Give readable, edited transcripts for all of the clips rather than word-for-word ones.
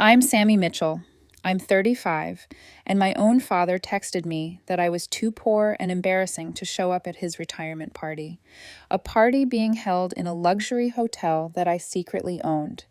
I'm Sammy Mitchell. I'm 35, and my own father texted me that I was too poor and embarrassing to show up at his retirement party, a party being held in a luxury hotel that I secretly owned.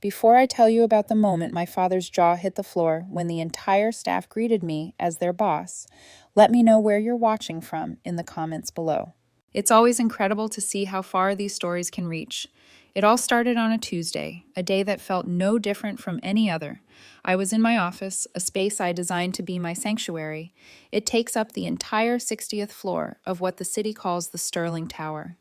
Before I tell you about the moment my father's jaw hit the floor when the entire staff greeted me as their boss, let me know where you're watching from in the comments below. It's always incredible to see how far these stories can reach. It all started on a Tuesday, a day that felt no different from any other. I was in my office, a space I designed to be my sanctuary. It takes up the entire 60th floor of what the city calls the Sterling Tower.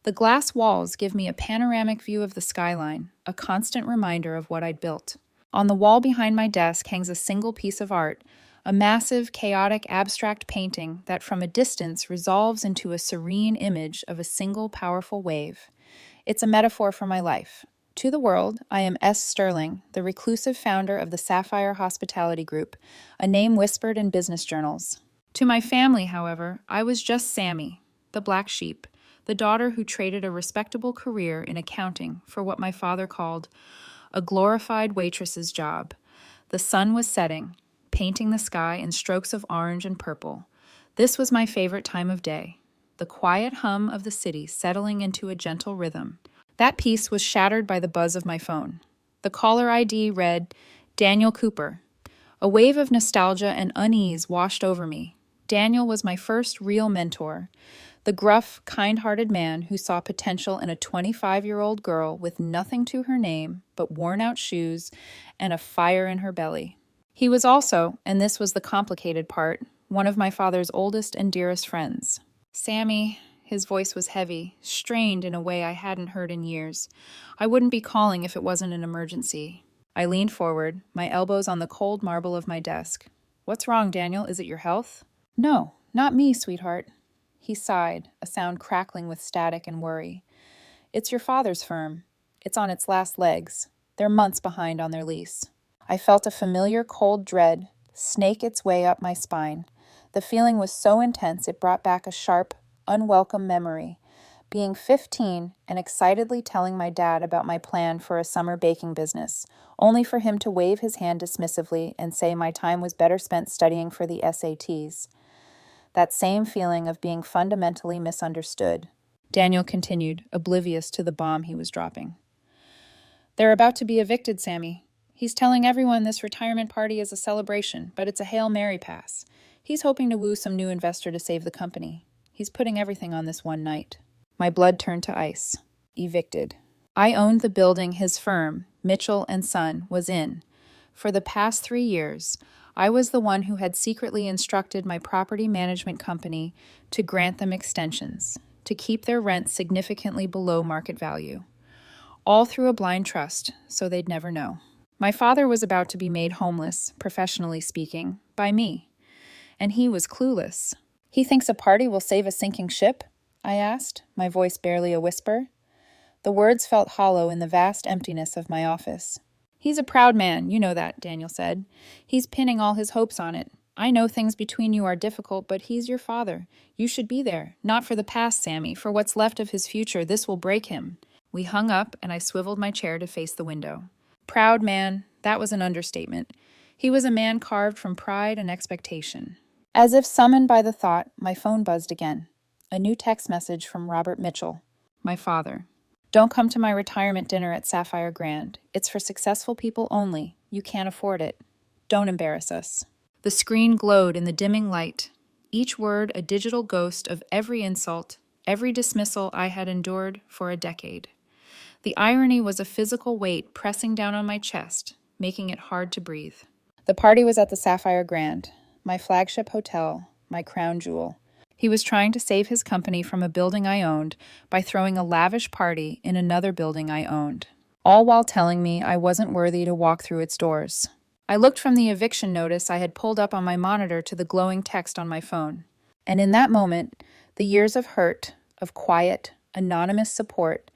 The glass walls give me a panoramic view of the skyline, a constant reminder of what I'd built. On the wall behind my desk hangs a single piece of art, a massive, chaotic, abstract painting that from a distance resolves into a serene image of a single powerful wave. It's a metaphor for my life. To the world, I am S. Sterling, the reclusive founder of the Sapphire Hospitality Group, a name whispered in business journals. To my family, however, I was just Sammy, the black sheep, the daughter who traded a respectable career in accounting for what my father called a glorified waitress's job. The sun was setting, painting the sky in strokes of orange and purple. This was my favorite time of day, the quiet hum of the city settling into a gentle rhythm. That peace was shattered by the buzz of my phone. The caller ID read, Daniel Cooper. A wave of nostalgia and unease washed over me. Daniel was my first real mentor, the gruff, kind-hearted man who saw potential in a 25-year-old girl with nothing to her name but worn-out shoes and a fire in her belly. He was also, and this was the complicated part, one of my father's oldest and dearest friends. Sammy, his voice was heavy, strained in a way I hadn't heard in years. I wouldn't be calling if it wasn't an emergency. I leaned forward, my elbows on the cold marble of my desk. What's wrong, Daniel? Is it your health? No, not me, sweetheart. He sighed, a sound crackling with static and worry. It's your father's firm. It's on its last legs. They're months behind on their lease. I felt a familiar cold dread snake its way up my spine. The feeling was so intense it brought back a sharp, unwelcome memory. Being 15 and excitedly telling my dad about my plan for a summer baking business, only for him to wave his hand dismissively and say my time was better spent studying for the SATs. That same feeling of being fundamentally misunderstood. Daniel continued, oblivious to the bomb he was dropping. They're about to be evicted, Sammy. He's telling everyone this retirement party is a celebration, but it's a Hail Mary pass. He's hoping to woo some new investor to save the company. He's putting everything on this one night. My blood turned to ice. Evicted. I owned the building his firm, Mitchell & Son, was in. For the past 3 years, I was the one who had secretly instructed my property management company to grant them extensions, to keep their rent significantly below market value. All through a blind trust, so they'd never know. My father was about to be made homeless, professionally speaking, by me. And he was clueless. He thinks a party will save a sinking ship? I asked, my voice barely a whisper. The words felt hollow in the vast emptiness of my office. He's a proud man, you know that, Daniel said. He's pinning all his hopes on it. I know things between you are difficult, but he's your father. You should be there. Not for the past, Sammy. For what's left of his future, this will break him. We hung up, and I swiveled my chair to face the window. Proud man, that was an understatement. He was a man carved from pride and expectation. As if summoned by the thought, my phone buzzed again. A new text message from Robert Mitchell, my father. Don't come to my retirement dinner at Sapphire Grand. It's for successful people only. You can't afford it. Don't embarrass us. The screen glowed in the dimming light, each word a digital ghost of every insult, every dismissal I had endured for a decade. The irony was a physical weight pressing down on my chest, making it hard to breathe. The party was at the Sapphire Grand, my flagship hotel, my crown jewel. He was trying to save his company from a building I owned by throwing a lavish party in another building I owned, all while telling me I wasn't worthy to walk through its doors. I looked from the eviction notice I had pulled up on my monitor to the glowing text on my phone. And in that moment, the years of hurt, of quiet, anonymous support,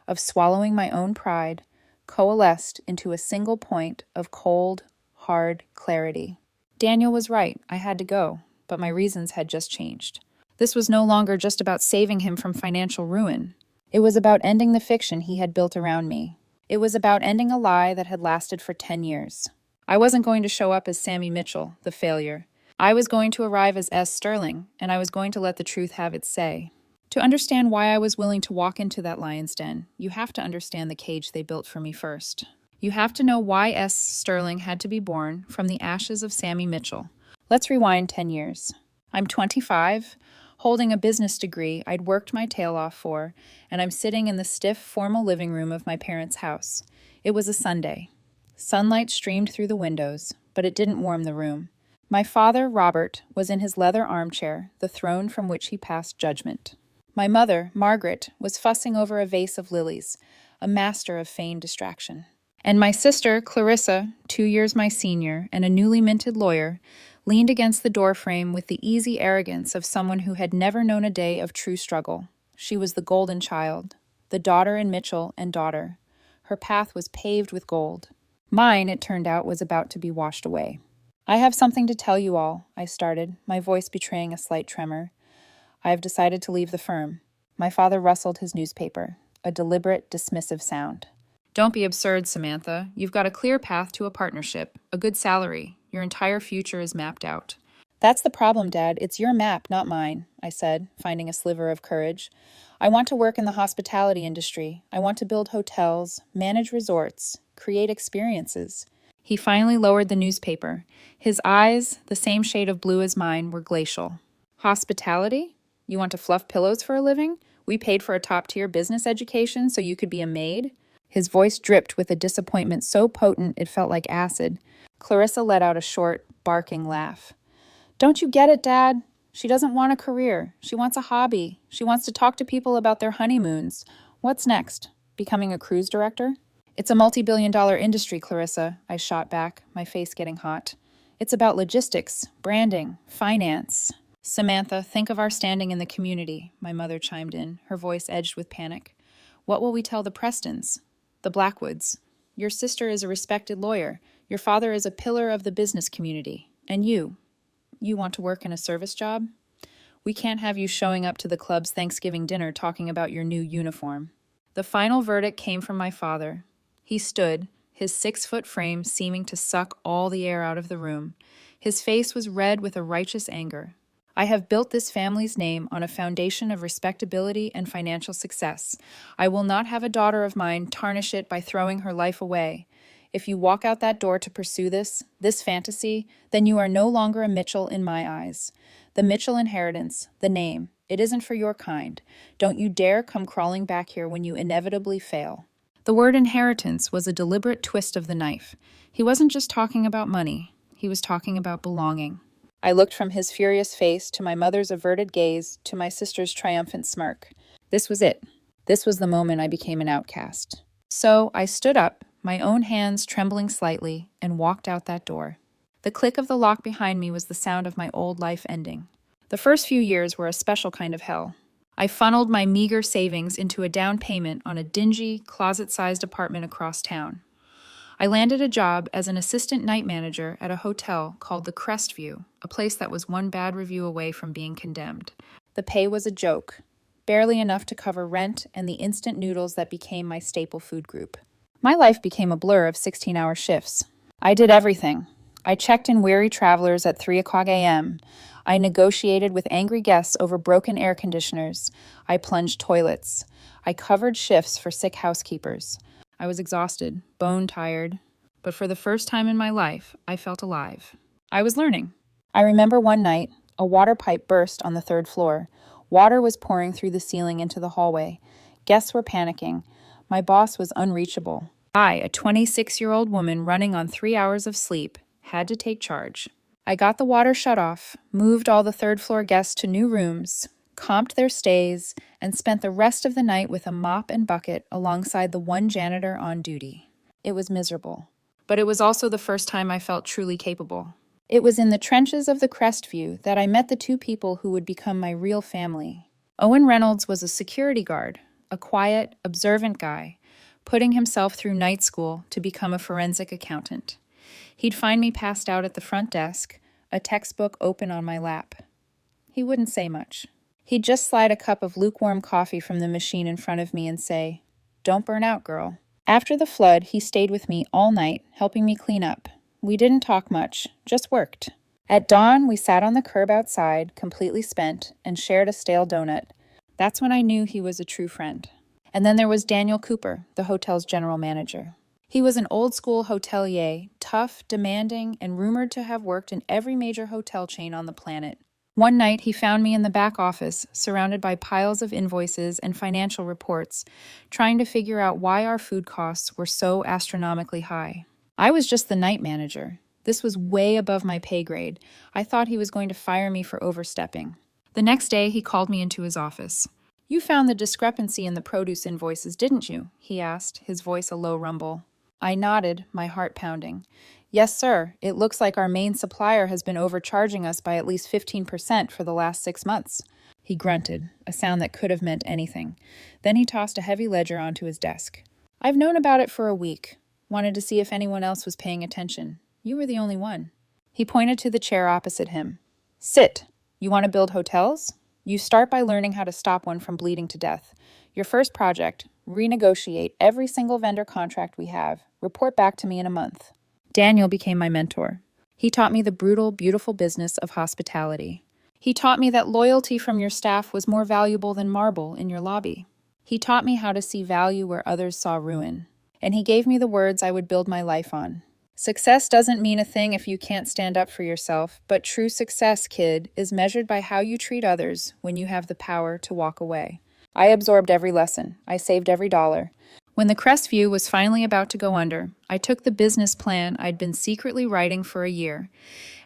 of swallowing my own pride, coalesced into a single point of cold, hard clarity. Daniel was right. I had to go, but my reasons had just changed. This was no longer just about saving him from financial ruin. It was about ending the fiction he had built around me. It was about ending a lie that had lasted for 10 years. I wasn't going to show up as Sammy Mitchell, the failure. I was going to arrive as S. Sterling, and I was going to let the truth have its say. To understand why I was willing to walk into that lion's den, you have to understand the cage they built for me first. You have to know why S. Sterling had to be born from the ashes of Sammy Mitchell. Let's rewind 10 years. I'm 25, holding a business degree I'd worked my tail off for, and I'm sitting in the stiff, formal living room of my parents' house. It was a Sunday. Sunlight streamed through the windows, but it didn't warm the room. My father, Robert, was in his leather armchair, the throne from which he passed judgment. My mother, Margaret, was fussing over a vase of lilies, a master of feigned distraction. And my sister, Clarissa, 2 years my senior and a newly minted lawyer, leaned against the doorframe with the easy arrogance of someone who had never known a day of true struggle. She was the golden child, the daughter in Mitchell and daughter. Her path was paved with gold. Mine, it turned out, was about to be washed away. I have something to tell you all, I started, my voice betraying a slight tremor. I have decided to leave the firm. My father rustled his newspaper, a deliberate, dismissive sound. Don't be absurd, Samantha. You've got a clear path to a partnership, a good salary. Your entire future is mapped out. That's the problem, Dad. It's your map, not mine, I said, finding a sliver of courage. I want to work in the hospitality industry. I want to build hotels, manage resorts, create experiences. He finally lowered the newspaper. His eyes, the same shade of blue as mine, were glacial. Hospitality? You want to fluff pillows for a living? We paid for a top-tier business education so you could be a maid? His voice dripped with a disappointment so potent it felt like acid. Clarissa let out a short, barking laugh. Don't you get it, Dad? She doesn't want a career. She wants a hobby. She wants to talk to people about their honeymoons. What's next? Becoming a cruise director? It's a multi-billion-dollar industry, Clarissa, I shot back, my face getting hot. It's about logistics, branding, finance. Samantha, think of our standing in the community, my mother chimed in, her voice edged with panic. What will we tell the Prestons? The Blackwoods? Your sister is a respected lawyer. Your father is a pillar of the business community. And you want to work in a service job? We can't have you showing up to the club's Thanksgiving dinner talking about your new uniform. The final verdict came from my father. He stood, his 6-foot frame seeming to suck all the air out of the room. His face was red with a righteous anger. I have built this family's name on a foundation of respectability and financial success. I will not have a daughter of mine tarnish it by throwing her life away. If you walk out that door to pursue this fantasy, then you are no longer a Mitchell in my eyes. The Mitchell inheritance, the name, it isn't for your kind. Don't you dare come crawling back here when you inevitably fail. The word inheritance was a deliberate twist of the knife. He wasn't just talking about money. He was talking about belonging. I looked from his furious face to my mother's averted gaze to my sister's triumphant smirk. This was it. This was the moment I became an outcast. So I stood up, my own hands trembling slightly, and walked out that door. The click of the lock behind me was the sound of my old life ending. The first few years were a special kind of hell. I funneled my meager savings into a down payment on a dingy, closet-sized apartment across town. I landed a job as an assistant night manager at a hotel called the Crestview, a place that was one bad review away from being condemned. The pay was a joke, barely enough to cover rent and the instant noodles that became my staple food group. My life became a blur of 16-hour shifts. I did everything. I checked in weary travelers at 3 o'clock a.m. I negotiated with angry guests over broken air conditioners. I plunged toilets. I covered shifts for sick housekeepers. I was exhausted, bone-tired, but for the first time in my life, I felt alive. I was learning. I remember one night, a water pipe burst on the 3rd floor. Water was pouring through the ceiling into the hallway. Guests were panicking. My boss was unreachable. I, a 26-year-old woman running on 3 hours of sleep, had to take charge. I got the water shut off, moved all the 3rd-floor guests to new rooms, comped their stays, and spent the rest of the night with a mop and bucket alongside the one janitor on duty. It was miserable. But it was also the first time I felt truly capable. It was in the trenches of the Crestview that I met the 2 people who would become my real family. Owen Reynolds was a security guard, a quiet, observant guy, putting himself through night school to become a forensic accountant. He'd find me passed out at the front desk, a textbook open on my lap. He wouldn't say much. He'd just slide a cup of lukewarm coffee from the machine in front of me and say, "Don't burn out, girl." After the flood, he stayed with me all night, helping me clean up. We didn't talk much, just worked. At dawn, we sat on the curb outside, completely spent, and shared a stale donut. That's when I knew he was a true friend. And then there was Daniel Cooper, the hotel's general manager. He was an old-school hotelier, tough, demanding, and rumored to have worked in every major hotel chain on the planet. One night, he found me in the back office, surrounded by piles of invoices and financial reports, trying to figure out why our food costs were so astronomically high. I was just the night manager. This was way above my pay grade. I thought he was going to fire me for overstepping. The next day, he called me into his office. "You found the discrepancy in the produce invoices, didn't you?" he asked, his voice a low rumble. I nodded, my heart pounding. "Yes, sir. It looks like our main supplier has been overcharging us by at least 15% for the last 6 months." He grunted, a sound that could have meant anything. Then he tossed a heavy ledger onto his desk. "I've known about it for a week. Wanted to see if anyone else was paying attention. You were the only one." He pointed to the chair opposite him. "Sit. You want to build hotels? You start by learning how to stop one from bleeding to death. Your first project, renegotiate every single vendor contract we have. Report back to me in a month." Daniel became my mentor. He taught me the brutal, beautiful business of hospitality. He taught me that loyalty from your staff was more valuable than marble in your lobby. He taught me how to see value where others saw ruin. And he gave me the words I would build my life on. "Success doesn't mean a thing if you can't stand up for yourself, but true success, kid, is measured by how you treat others when you have the power to walk away." I absorbed every lesson. I saved every dollar. When the Crestview was finally about to go under, I took the business plan I'd been secretly writing for a year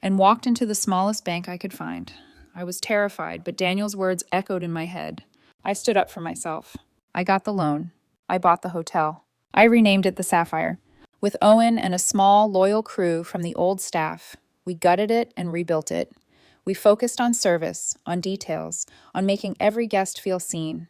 and walked into the smallest bank I could find. I was terrified, but Daniel's words echoed in my head. I stood up for myself. I got the loan. I bought the hotel. I renamed it the Sapphire. With Owen and a small, loyal crew from the old staff, we gutted it and rebuilt it. We focused on service, on details, on making every guest feel seen.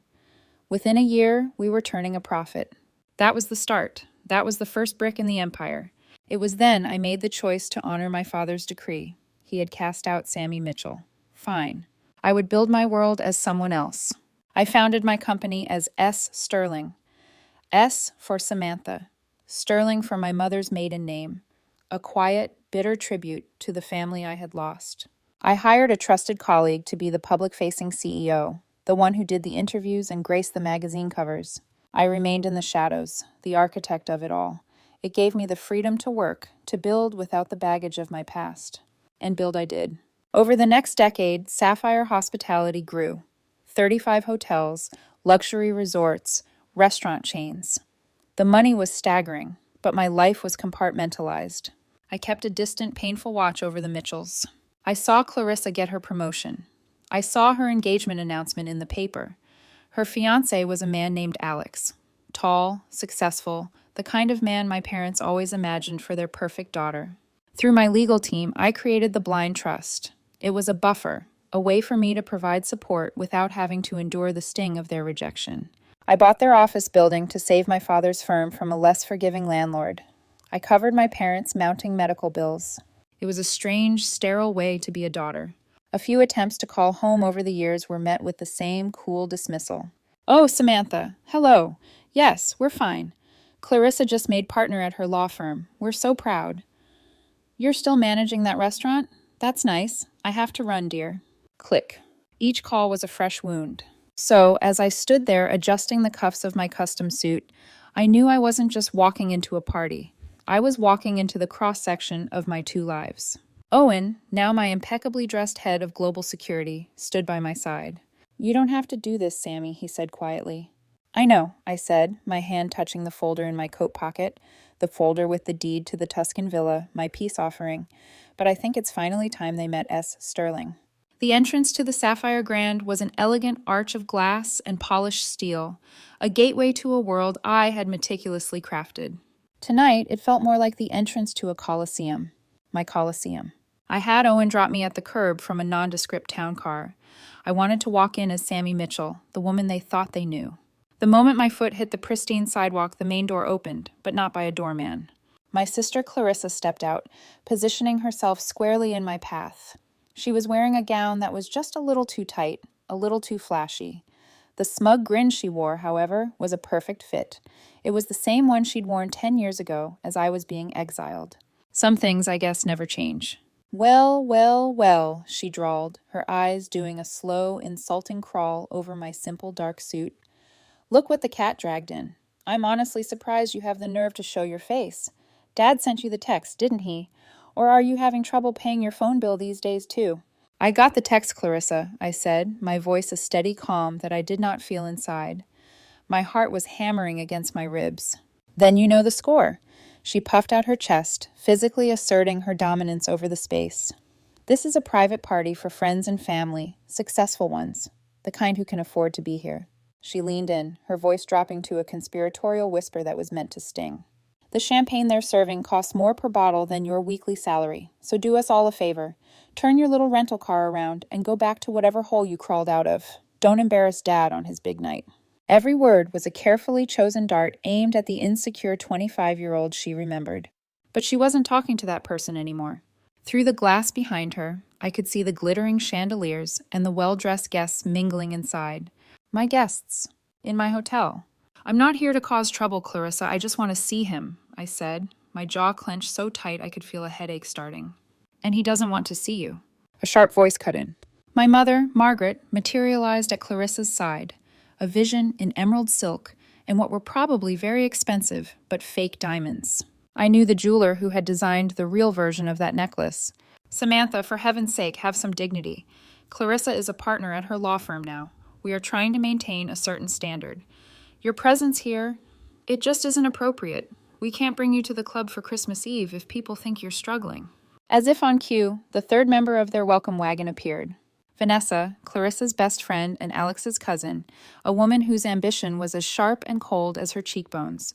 Within a year, we were turning a profit. That was the start. That was the first brick in the empire. It was then I made the choice to honor my father's decree. He had cast out Sammy Mitchell. Fine. I would build my world as someone else. I founded my company as S. Sterling. S for Samantha. Sterling for my mother's maiden name. A quiet, bitter tribute to the family I had lost. I hired a trusted colleague to be the public-facing CEO, the one who did the interviews and graced the magazine covers. I remained in the shadows, the architect of it all. It gave me the freedom to work, to build without the baggage of my past. And build I did. Over the next decade, Sapphire Hospitality grew. 35 hotels, luxury resorts, restaurant chains. The money was staggering, but my life was compartmentalized. I kept a distant, painful watch over the Mitchells. I saw Clarissa get her promotion. I saw her engagement announcement in the paper. Her fiancé was a man named Alex. Tall, successful, the kind of man my parents always imagined for their perfect daughter. Through my legal team, I created the blind trust. It was a buffer, a way for me to provide support without having to endure the sting of their rejection. I bought their office building to save my father's firm from a less forgiving landlord. I covered my parents' mounting medical bills. It was a strange, sterile way to be a daughter. A few attempts to call home over the years were met with the same cool dismissal. "Oh, Samantha. Hello. Yes, we're fine. Clarissa just made partner at her law firm. We're so proud. You're still managing that restaurant? That's nice. I have to run, dear." Click. Each call was a fresh wound. So, as I stood there adjusting the cuffs of my custom suit, I knew I wasn't just walking into a party. I was walking into the cross-section of my two lives. Owen, now my impeccably dressed head of global security, stood by my side. "You don't have to do this, Sammy," he said quietly. "I know," I said, my hand touching the folder in my coat pocket, the folder with the deed to the Tuscan villa, my peace offering, but I think it's finally time they met S. Sterling. The entrance to the Sapphire Grand was an elegant arch of glass and polished steel, a gateway to a world I had meticulously crafted. Tonight, it felt more like the entrance to a coliseum, my coliseum. I had Owen drop me at the curb from a nondescript town car. I wanted to walk in as Sammy Mitchell, the woman they thought they knew. The moment my foot hit the pristine sidewalk, the main door opened, but not by a doorman. My sister Clarissa stepped out, positioning herself squarely in my path. She was wearing a gown that was just a little too tight, a little too flashy. The smug grin she wore, however, was a perfect fit. It was the same one she'd worn 10 years ago as I was being exiled. Some things, I guess, never change. Well, well, well, she drawled, her eyes doing a slow, insulting crawl over my simple dark suit. Look what the cat dragged in. I'm honestly surprised you have the nerve to show your face. Dad sent you the text, didn't he? Or are you having trouble paying your phone bill these days, too? I got the text, Clarissa, I said, my voice a steady calm that I did not feel inside. My heart was hammering against my ribs. Then you know the score. She puffed out her chest, physically asserting her dominance over the space. This is a private party for friends and family, successful ones, the kind who can afford to be here. She leaned in, her voice dropping to a conspiratorial whisper that was meant to sting. The champagne they're serving costs more per bottle than your weekly salary, so do us all a favor. Turn your little rental car around and go back to whatever hole you crawled out of. Don't embarrass Dad on his big night. Every word was a carefully chosen dart aimed at the insecure 25-year-old she remembered. But she wasn't talking to that person anymore. Through the glass behind her, I could see the glittering chandeliers and the well-dressed guests mingling inside. My guests. In my hotel. I'm not here to cause trouble, Clarissa. I just want to see him, I said, my jaw clenched so tight I could feel a headache starting. And he doesn't want to see you. A sharp voice cut in. My mother, Margaret, materialized at Clarissa's side, a vision in emerald silk and what were probably very expensive, but fake diamonds. I knew the jeweler who had designed the real version of that necklace. Samantha, for heaven's sake, have some dignity. Clarissa is a partner at her law firm now. We are trying to maintain a certain standard. Your presence here, it just isn't appropriate. We can't bring you to the club for Christmas Eve if people think you're struggling. As if on cue, the third member of their welcome wagon appeared. Vanessa, Clarissa's best friend and Alex's cousin, a woman whose ambition was as sharp and cold as her cheekbones.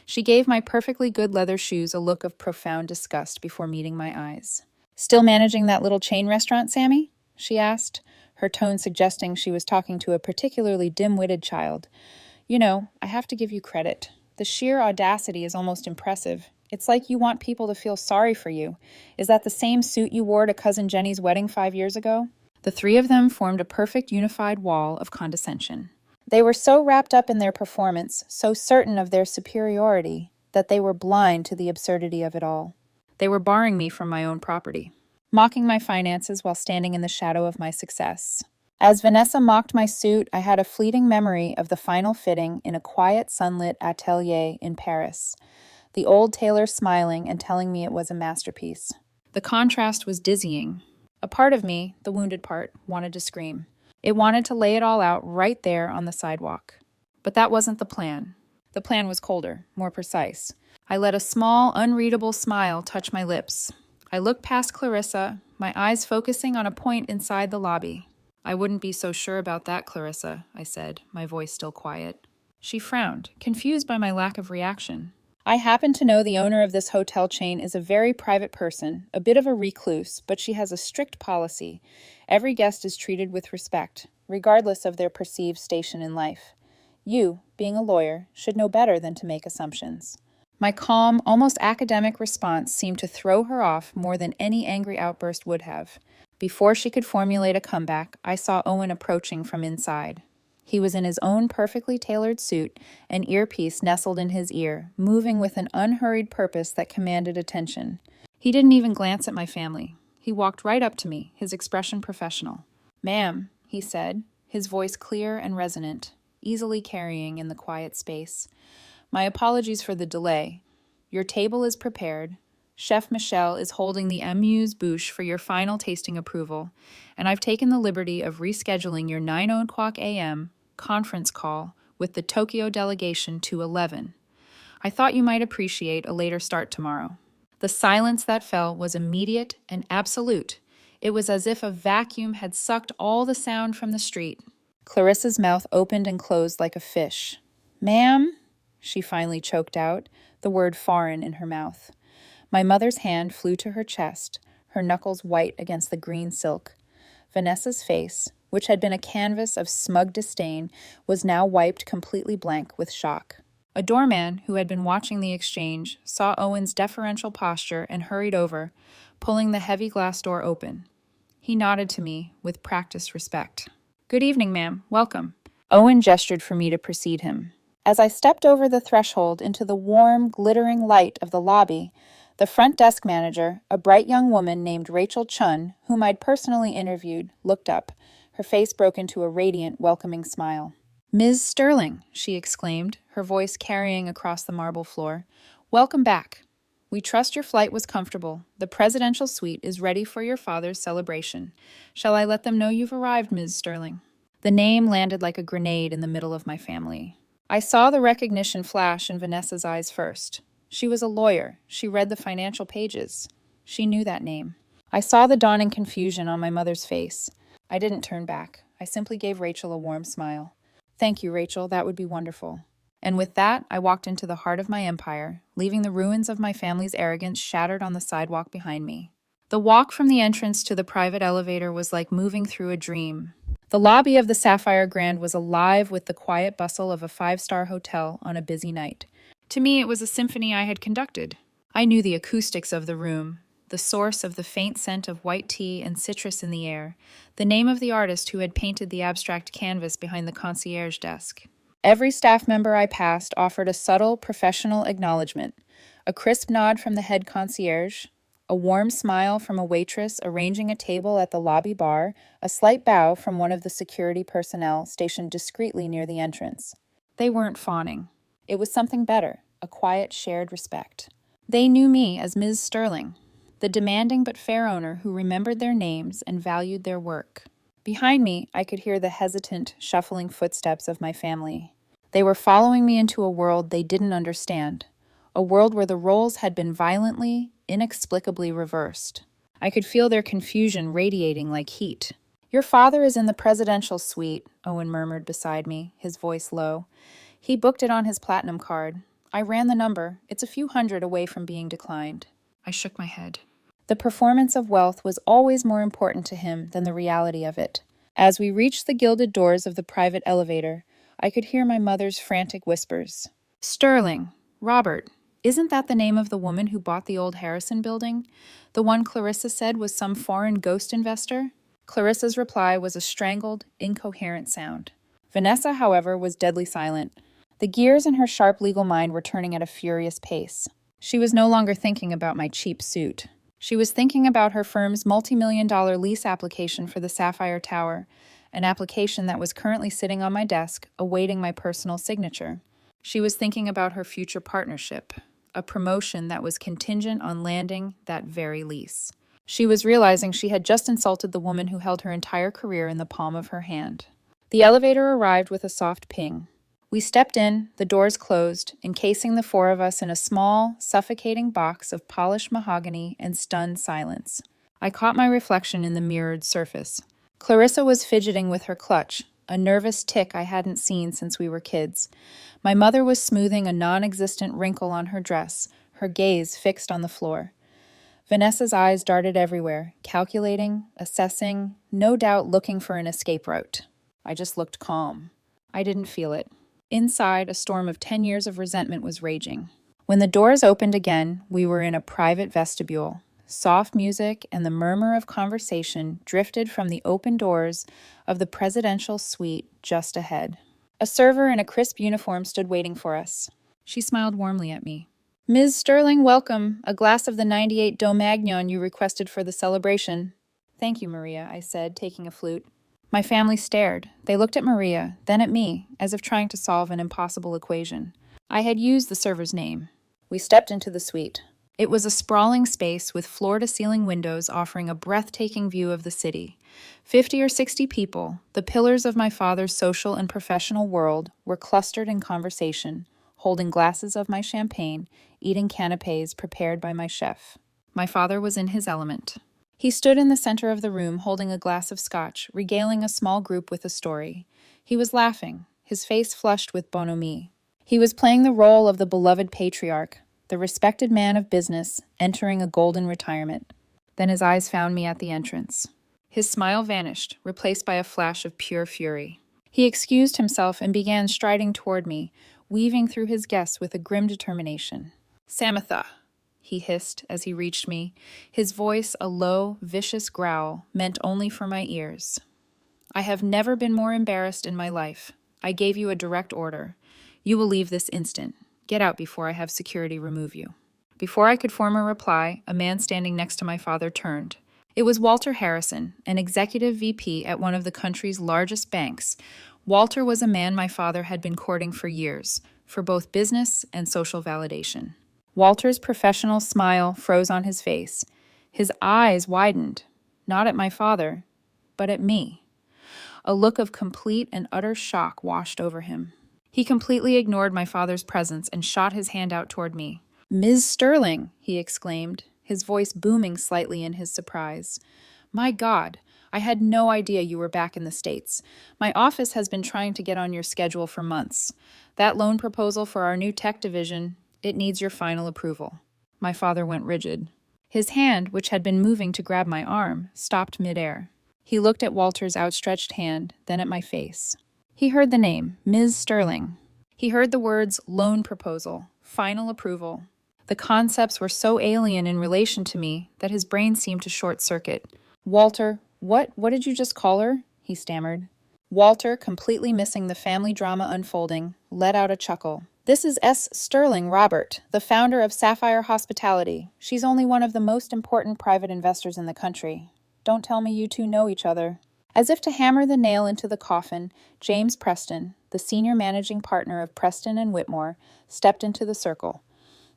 She gave my perfectly good leather shoes a look of profound disgust before meeting my eyes. Still managing that little chain restaurant, Sammy? She asked, her tone suggesting she was talking to a particularly dim-witted child. You know, I have to give you credit. The sheer audacity is almost impressive. It's like you want people to feel sorry for you. Is that the same suit you wore to Cousin Jenny's wedding 5 years ago? The three of them formed a perfect unified wall of condescension. They were so wrapped up in their performance, so certain of their superiority, that they were blind to the absurdity of it all. They were barring me from my own property, mocking my finances while standing in the shadow of my success. As Vanessa mocked my suit, I had a fleeting memory of the final fitting in a quiet, sunlit atelier in Paris, the old tailor smiling and telling me it was a masterpiece. The contrast was dizzying. A part of me, the wounded part, wanted to scream. It wanted to lay it all out right there on the sidewalk. But that wasn't the plan. The plan was colder, more precise. I let a small, unreadable smile touch my lips. I looked past Clarissa, my eyes focusing on a point inside the lobby. I wouldn't be so sure about that, Clarissa, I said, my voice still quiet. She frowned, confused by my lack of reaction. I happen to know the owner of this hotel chain is a very private person, a bit of a recluse, but she has a strict policy. Every guest is treated with respect, regardless of their perceived station in life. You, being a lawyer, should know better than to make assumptions. My calm, almost academic response seemed to throw her off more than any angry outburst would have. Before she could formulate a comeback, I saw Owen approaching from inside. He was in his own perfectly tailored suit, an earpiece nestled in his ear, moving with an unhurried purpose that commanded attention. He didn't even glance at my family. He walked right up to me, his expression professional. "Ma'am," he said, his voice clear and resonant, easily carrying in the quiet space. "My apologies for the delay. Your table is prepared. Chef Michel is holding the amuse-bouche for your final tasting approval, and I've taken the liberty of rescheduling your 9:00 a.m. conference call with the Tokyo delegation to 11. I thought you might appreciate a later start tomorrow." The silence that fell was immediate and absolute. It was as if a vacuum had sucked all the sound from the street. Clarissa's mouth opened and closed like a fish. "Ma'am?" she finally choked out, the word foreign in her mouth. My mother's hand flew to her chest, her knuckles white against the green silk. Vanessa's face, which had been a canvas of smug disdain, was now wiped completely blank with shock. A doorman who had been watching the exchange saw Owen's deferential posture and hurried over, pulling the heavy glass door open. He nodded to me with practiced respect. "Good evening, ma'am. Welcome." Owen gestured for me to precede him. As I stepped over the threshold into the warm, glittering light of the lobby, the front desk manager, a bright young woman named Rachel Chun, whom I'd personally interviewed, looked up. Her face broke into a radiant, welcoming smile. "Ms. Sterling," she exclaimed, her voice carrying across the marble floor. "Welcome back. We trust your flight was comfortable. The presidential suite is ready for your father's celebration. Shall I let them know you've arrived, Ms. Sterling?" The name landed like a grenade in the middle of my family. I saw the recognition flash in Vanessa's eyes first. She was a lawyer. She read the financial pages. She knew that name. I saw the dawning confusion on my mother's face. I didn't turn back. I simply gave Rachel a warm smile. "Thank you, Rachel. That would be wonderful." And with that, I walked into the heart of my empire, leaving the ruins of my family's arrogance shattered on the sidewalk behind me. The walk from the entrance to the private elevator was like moving through a dream. The lobby of the Sapphire Grand was alive with the quiet bustle of a five-star hotel on a busy night. To me, it was a symphony I had conducted. I knew the acoustics of the room, the source of the faint scent of white tea and citrus in the air, the name of the artist who had painted the abstract canvas behind the concierge desk. Every staff member I passed offered a subtle, professional acknowledgement, a crisp nod from the head concierge, a warm smile from a waitress arranging a table at the lobby bar, a slight bow from one of the security personnel stationed discreetly near the entrance. They weren't fawning. It was something better, a quiet, shared respect. They knew me as Ms. Sterling, the demanding but fair owner who remembered their names and valued their work. Behind me, I could hear the hesitant, shuffling footsteps of my family. They were following me into a world they didn't understand, a world where the roles had been violently, inexplicably reversed. I could feel their confusion radiating like heat. "Your father is in the presidential suite," Owen murmured beside me, his voice low. "He booked it on his platinum card. I ran the number. It's a few hundred away from being declined." I shook my head. The performance of wealth was always more important to him than the reality of it. As we reached the gilded doors of the private elevator, I could hear my mother's frantic whispers. "Sterling, Robert, isn't that the name of the woman who bought the old Harrison building? The one Clarissa said was some foreign ghost investor?" Clarissa's reply was a strangled, incoherent sound. Vanessa, however, was deadly silent. The gears in her sharp legal mind were turning at a furious pace. She was no longer thinking about my cheap suit. She was thinking about her firm's multi-million-dollar lease application for the Sapphire Tower, an application that was currently sitting on my desk, awaiting my personal signature. She was thinking about her future partnership, a promotion that was contingent on landing that very lease. She was realizing she had just insulted the woman who held her entire career in the palm of her hand. The elevator arrived with a soft ping. We stepped in, the doors closed, encasing the four of us in a small, suffocating box of polished mahogany and stunned silence. I caught my reflection in the mirrored surface. Clarissa was fidgeting with her clutch, a nervous tic I hadn't seen since we were kids. My mother was smoothing a non-existent wrinkle on her dress, her gaze fixed on the floor. Vanessa's eyes darted everywhere, calculating, assessing, no doubt looking for an escape route. I just looked calm. I didn't feel it. Inside, a storm of 10 years of resentment was raging. When the doors opened again, we were in a private vestibule. Soft music and the murmur of conversation drifted from the open doors of the presidential suite just ahead. A server in a crisp uniform stood waiting for us. She smiled warmly at me. "Ms. Sterling, welcome. A glass of the 98 Domagnon you requested for the celebration." "Thank you, Maria," I said, taking a flute. My family stared. They looked at Maria, then at me, as if trying to solve an impossible equation. I had used the server's name. We stepped into the suite. It was a sprawling space with floor-to-ceiling windows offering a breathtaking view of the city. 50 or 60 people, the pillars of my father's social and professional world, were clustered in conversation, holding glasses of my champagne, eating canapés prepared by my chef. My father was in his element. He stood in the center of the room holding a glass of scotch, regaling a small group with a story. He was laughing, his face flushed with bonhomie. He was playing the role of the beloved patriarch, the respected man of business, entering a golden retirement. Then his eyes found me at the entrance. His smile vanished, replaced by a flash of pure fury. He excused himself and began striding toward me, weaving through his guests with a grim determination. "Samatha," he hissed as he reached me, his voice a low, vicious growl meant only for my ears. "I have never been more embarrassed in my life. I gave you a direct order. You will leave this instant. Get out before I have security remove you." Before I could form a reply, a man standing next to my father turned. It was Walter Harrison, an executive VP at one of the country's largest banks. Walter was a man my father had been courting for years, for both business and social validation. Walter's professional smile froze on his face. His eyes widened, not at my father, but at me. A look of complete and utter shock washed over him. He completely ignored my father's presence and shot his hand out toward me. "Ms. Sterling," he exclaimed, his voice booming slightly in his surprise. "My God, I had no idea you were back in the States. My office has been trying to get on your schedule for months. That loan proposal for our new tech division, it needs your final approval." My father went rigid. His hand, which had been moving to grab my arm, stopped midair. He looked at Walter's outstretched hand, then at my face. He heard the name, Ms. Sterling. He heard the words loan proposal, final approval. The concepts were so alien in relation to me that his brain seemed to short-circuit. "Walter, what did you just call her?" he stammered. Walter, completely missing the family drama unfolding, let out a chuckle. "This is S. Sterling, Robert, the founder of Sapphire Hospitality. She's only one of the most important private investors in the country. Don't tell me you two know each other." As if to hammer the nail into the coffin, James Preston, the senior managing partner of Preston and Whitmore, stepped into the circle.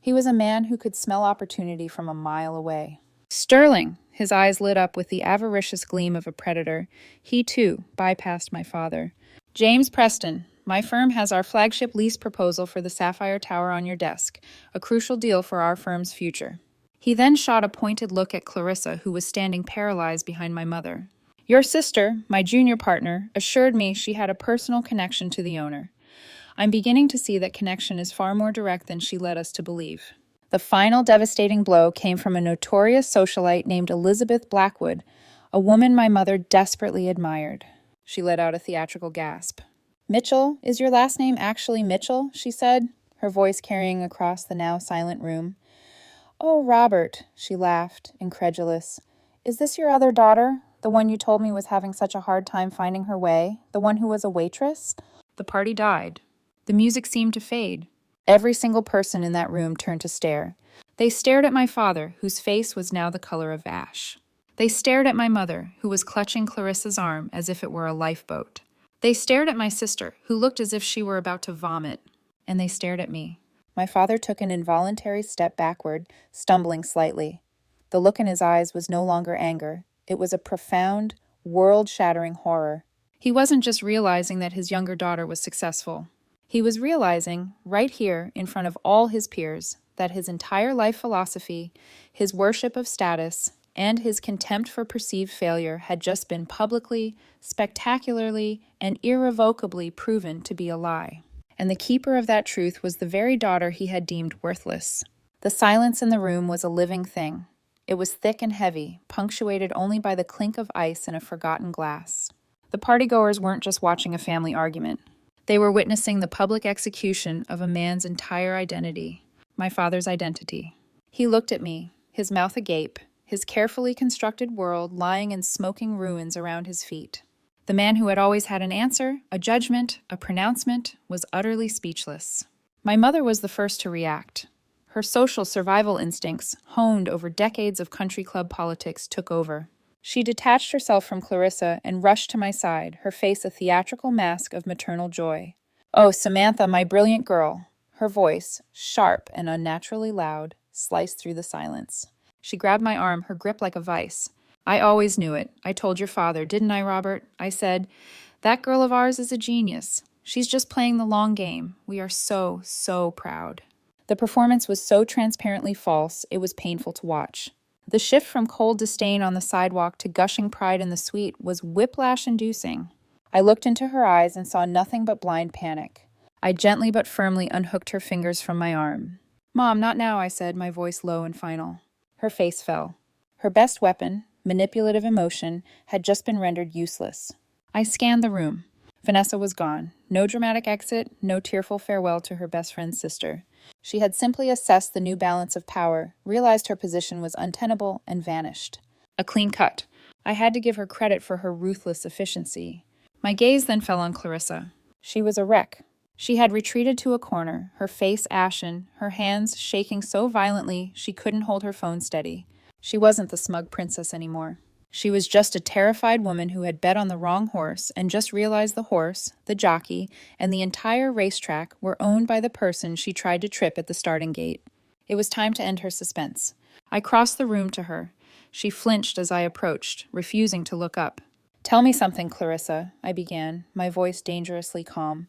He was a man who could smell opportunity from a mile away. "Sterling," his eyes lit up with the avaricious gleam of a predator. He, too, bypassed my father. "James Preston, my firm has our flagship lease proposal for the Sapphire Tower on your desk, a crucial deal for our firm's future." He then shot a pointed look at Clarissa, who was standing paralyzed behind my mother. "Your sister, my junior partner, assured me she had a personal connection to the owner. I'm beginning to see that connection is far more direct than she led us to believe." The final devastating blow came from a notorious socialite named Elizabeth Blackwood, a woman my mother desperately admired. She let out a theatrical gasp. "Mitchell, is your last name actually Mitchell?" she said, her voice carrying across the now silent room. "Oh, Robert," she laughed, incredulous. "Is this your other daughter? The one you told me was having such a hard time finding her way? The one who was a waitress?" The party died. The music seemed to fade. Every single person in that room turned to stare. They stared at my father, whose face was now the color of ash. They stared at my mother, who was clutching Clarissa's arm as if it were a lifeboat. They stared at my sister, who looked as if she were about to vomit. And they stared at me. My father took an involuntary step backward, stumbling slightly. The look in his eyes was no longer anger. It was a profound, world-shattering horror. He wasn't just realizing that his younger daughter was successful. He was realizing, right here, in front of all his peers, that his entire life philosophy, his worship of status, and his contempt for perceived failure had just been publicly, spectacularly, and irrevocably proven to be a lie. And the keeper of that truth was the very daughter he had deemed worthless. The silence in the room was a living thing. It was thick and heavy, punctuated only by the clink of ice in a forgotten glass. The partygoers weren't just watching a family argument. They were witnessing the public execution of a man's entire identity, my father's identity. He looked at me, his mouth agape, his carefully constructed world lying in smoking ruins around his feet. The man who had always had an answer, a judgment, a pronouncement, was utterly speechless. My mother was the first to react. Her social survival instincts, honed over decades of country club politics, took over. She detached herself from Clarissa and rushed to my side, her face a theatrical mask of maternal joy. "Oh, Samantha, my brilliant girl." Her voice, sharp and unnaturally loud, sliced through the silence. She grabbed my arm, her grip like a vice. "I always knew it. I told your father, didn't I, Robert?" I said, "That girl of ours is a genius. She's just playing the long game. We are so, so proud." The performance was so transparently false, it was painful to watch. The shift from cold disdain on the sidewalk to gushing pride in the suite was whiplash-inducing. I looked into her eyes and saw nothing but blind panic. I gently but firmly unhooked her fingers from my arm. "Mom, not now," I said, my voice low and final. Her face fell. Her best weapon, manipulative emotion, had just been rendered useless. I scanned the room. Vanessa was gone. No dramatic exit, no tearful farewell to her best friend's sister. She had simply assessed the new balance of power, realized her position was untenable, and vanished. A clean cut. I had to give her credit for her ruthless efficiency. My gaze then fell on Clarissa. She was a wreck. She had retreated to a corner, her face ashen, her hands shaking so violently she couldn't hold her phone steady. She wasn't the smug princess anymore. She was just a terrified woman who had bet on the wrong horse and just realized the horse, the jockey, and the entire racetrack were owned by the person she tried to trip at the starting gate. It was time to end her suspense. I crossed the room to her. She flinched as I approached, refusing to look up. "Tell me something, Clarissa," I began, my voice dangerously calm.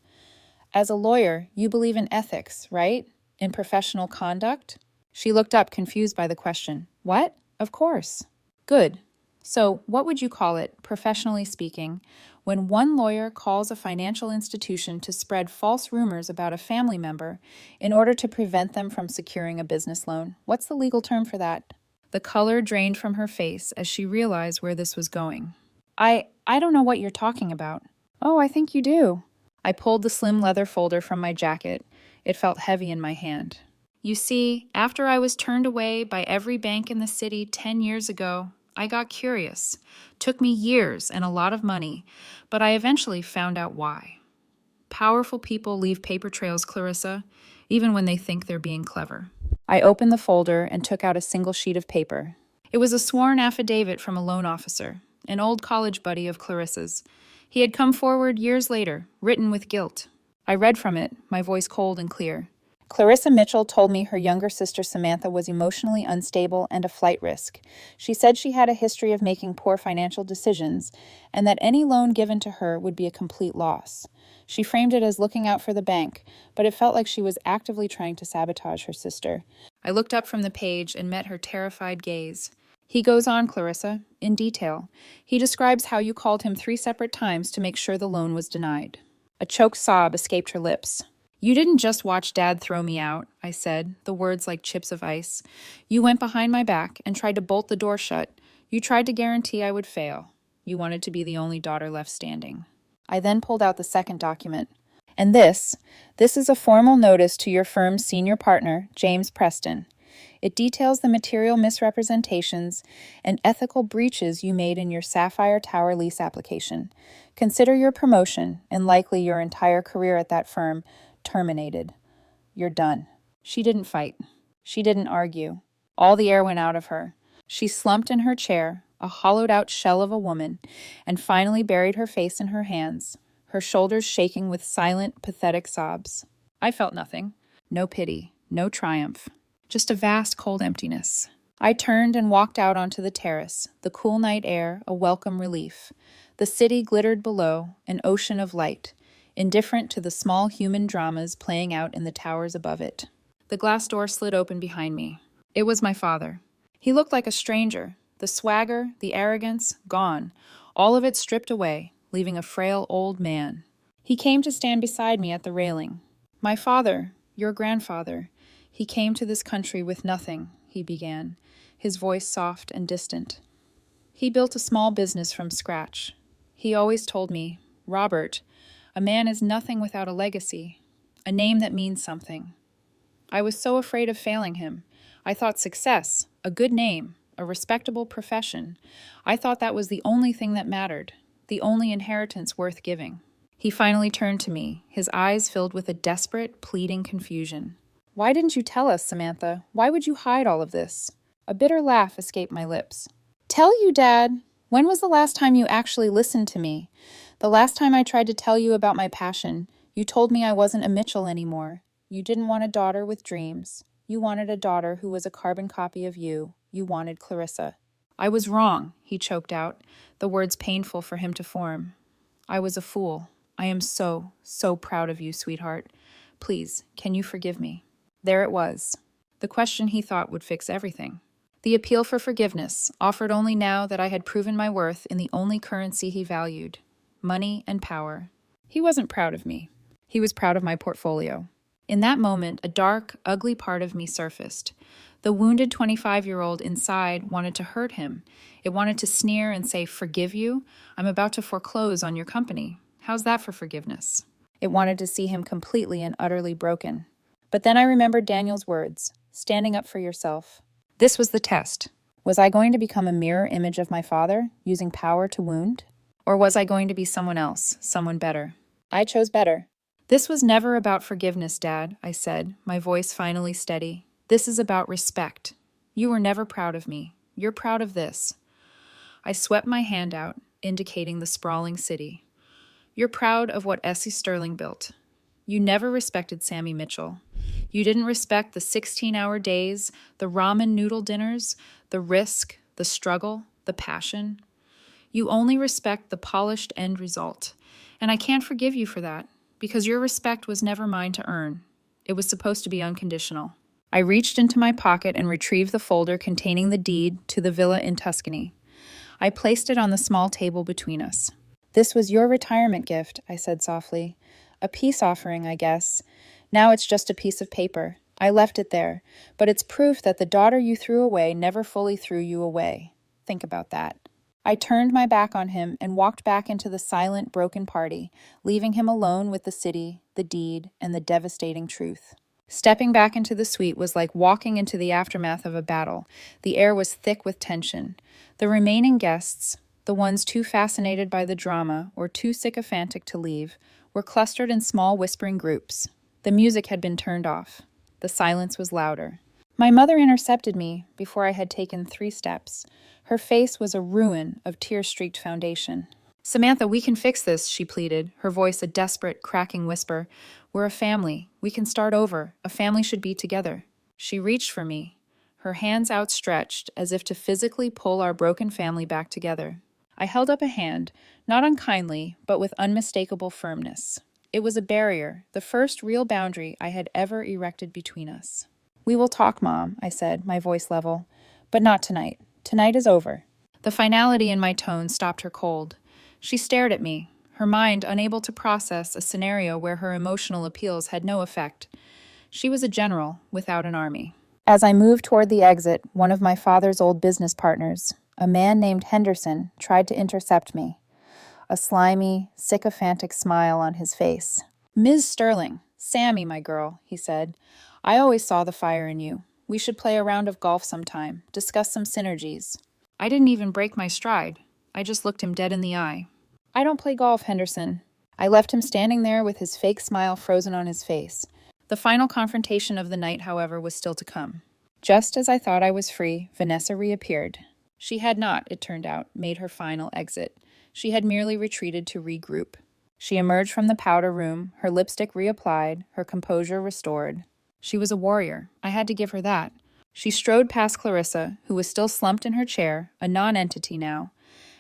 "As a lawyer, you believe in ethics, right? In professional conduct?" She looked up, confused by the question. "What? Of course." "Good. So, what would you call it, professionally speaking, when one lawyer calls a financial institution to spread false rumors about a family member in order to prevent them from securing a business loan? What's the legal term for that?" The color drained from her face as she realized where this was going. I don't know what you're talking about." "Oh, I think you do." I pulled the slim leather folder from my jacket. It felt heavy in my hand. "You see, after I was turned away by every bank in the city 10 years ago, I got curious. Took me years and a lot of money, but I eventually found out why. Powerful people leave paper trails, Clarissa, even when they think they're being clever." I opened the folder and took out a single sheet of paper. It was a sworn affidavit from a loan officer, an old college buddy of Clarissa's. He had come forward years later, written with guilt. I read from it, my voice cold and clear. "Clarissa Mitchell told me her younger sister Samantha was emotionally unstable and a flight risk. She said she had a history of making poor financial decisions, and that any loan given to her would be a complete loss. She framed it as looking out for the bank, but it felt like she was actively trying to sabotage her sister." I looked up from the page and met her terrified gaze. He goes on, Clarissa, in detail. He describes how you called him 3 separate times to make sure the loan was denied. A choked sob escaped her lips. "You didn't just watch Dad throw me out," I said, the words like chips of ice. "You went behind my back and tried to bolt the door shut. You tried to guarantee I would fail. You wanted to be the only daughter left standing." I then pulled out the second document. "And this is a formal notice to your firm's senior partner, James Preston. It details the material misrepresentations and ethical breaches you made in your Sapphire Tower lease application. Consider your promotion, and likely your entire career at that firm, terminated. You're done." She didn't fight. She didn't argue. All the air went out of her. She slumped in her chair, a hollowed-out shell of a woman, and finally buried her face in her hands, her shoulders shaking with silent, pathetic sobs. I felt nothing. No pity, no triumph. Just a vast, cold emptiness. I turned and walked out onto the terrace, the cool night air a welcome relief. The city glittered below, an ocean of light, indifferent to the small human dramas playing out in the towers above it. The glass door slid open behind me. It was my father. He looked like a stranger, the swagger, the arrogance, gone, all of it stripped away, leaving a frail old man. He came to stand beside me at the railing. "My father, your grandfather, he came to this country with nothing," he began, his voice soft and distant. "He built a small business from scratch. He always told me, 'Robert, a man is nothing without a legacy, a name that means something.' I was so afraid of failing him. I thought success, a good name, a respectable profession, I thought that was the only thing that mattered, the only inheritance worth giving." He finally turned to me, his eyes filled with a desperate, pleading confusion. "Why didn't you tell us, Samantha? Why would you hide all of this?" A bitter laugh escaped my lips. "Tell you, Dad? When was the last time you actually listened to me? The last time I tried to tell you about my passion, you told me I wasn't a Mitchell anymore. You didn't want a daughter with dreams. You wanted a daughter who was a carbon copy of you. You wanted Clarissa." "I was wrong," he choked out, the words painful for him to form. "I was a fool. I am so, so proud of you, sweetheart. Please, can you forgive me?" There it was. The question he thought would fix everything. The appeal for forgiveness, offered only now that I had proven my worth in the only currency he valued, money and power. He wasn't proud of me. He was proud of my portfolio. In that moment, a dark, ugly part of me surfaced. The wounded 25-year-old inside wanted to hurt him. It wanted to sneer and say, "Forgive you? I'm about to foreclose on your company. How's that for forgiveness?" It wanted to see him completely and utterly broken. But then I remembered Daniel's words, standing up for yourself. This was the test. Was I going to become a mirror image of my father, using power to wound? Or was I going to be someone else, someone better? I chose better. This was never about forgiveness, Dad, I said, my voice finally steady. This is about respect. You were never proud of me. You're proud of this. I swept my hand out, indicating the sprawling city. You're proud of what Essie Sterling built. You never respected Sammy Mitchell. You didn't respect the 16-hour days, the ramen noodle dinners, the risk, the struggle, the passion. You only respect the polished end result. And I can't forgive you for that, because your respect was never mine to earn. It was supposed to be unconditional. I reached into my pocket and retrieved the folder containing the deed to the villa in Tuscany. I placed it on the small table between us. This was your retirement gift, I said softly. A peace offering, I guess. Now it's just a piece of paper. I left it there, but it's proof that the daughter you threw away never fully threw you away. Think about that. I turned my back on him and walked back into the silent, broken party, leaving him alone with the city, the deed, and the devastating truth. Stepping back into the suite was like walking into the aftermath of a battle. The air was thick with tension. The remaining guests, the ones too fascinated by the drama or too sycophantic to leave, were clustered in small whispering groups. The music had been turned off. The silence was louder. My mother intercepted me before I had taken 3 steps. Her face was a ruin of tear-streaked foundation. Samantha, we can fix this, she pleaded, her voice a desperate, cracking whisper. We're a family. We can start over. A family should be together. She reached for me, her hands outstretched as if to physically pull our broken family back together. I held up a hand, not unkindly, but with unmistakable firmness. It was a barrier, the first real boundary I had ever erected between us. We will talk, Mom, I said, my voice level. But not tonight. Tonight is over. The finality in my tone stopped her cold. She stared at me, her mind unable to process a scenario where her emotional appeals had no effect. She was a general without an army. As I moved toward the exit, one of my father's old business partners, a man named Henderson, tried to intercept me. A slimy, sycophantic smile on his face. Ms. Sterling, Sammy, my girl, he said. I always saw the fire in you. We should play a round of golf sometime, discuss some synergies. I didn't even break my stride. I just looked him dead in the eye. I don't play golf, Henderson. I left him standing there with his fake smile frozen on his face. The final confrontation of the night, however, was still to come. Just as I thought I was free, Vanessa reappeared. She had not, it turned out, made her final exit. She had merely retreated to regroup. She emerged from the powder room, her lipstick reapplied, her composure restored. She was a warrior. I had to give her that. She strode past Clarissa, who was still slumped in her chair, a non-entity now,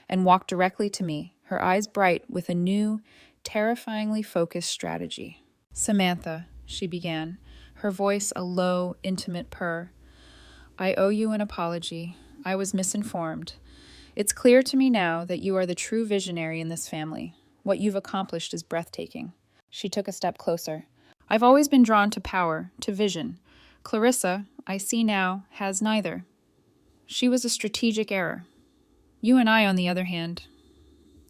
and walked directly to me, her eyes bright with a new, terrifyingly focused strategy. Samantha, she began, her voice a low, intimate purr. I owe you an apology. I was misinformed. It's clear to me now that you are the true visionary in this family. What you've accomplished is breathtaking. She took a step closer. I've always been drawn to power, to vision. Clarissa, I see now, has neither. She was a strategic error. You and I, on the other hand,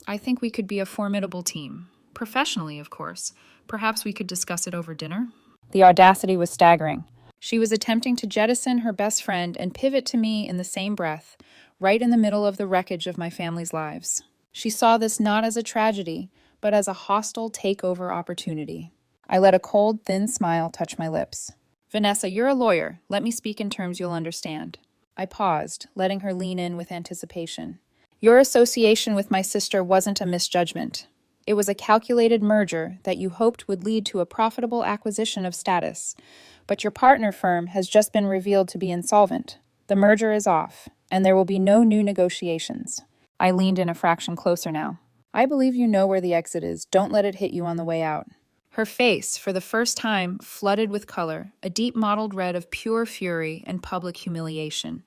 I think we could be a formidable team. Professionally, of course. Perhaps we could discuss it over dinner. The audacity was staggering. She was attempting to jettison her best friend and pivot to me in the same breath, right in the middle of the wreckage of my family's lives. She saw this not as a tragedy, but as a hostile takeover opportunity. I let a cold, thin smile touch my lips. Vanessa, you're a lawyer. Let me speak in terms you'll understand. I paused, letting her lean in with anticipation. Your association with my sister wasn't a misjudgment. It was a calculated merger that you hoped would lead to a profitable acquisition of status. But your partner firm has just been revealed to be insolvent. The merger is off, and there will be no new negotiations. I leaned in a fraction closer now. I believe you know where the exit is. Don't let it hit you on the way out. Her face, for the first time, flooded with color, a deep mottled red of pure fury and public humiliation.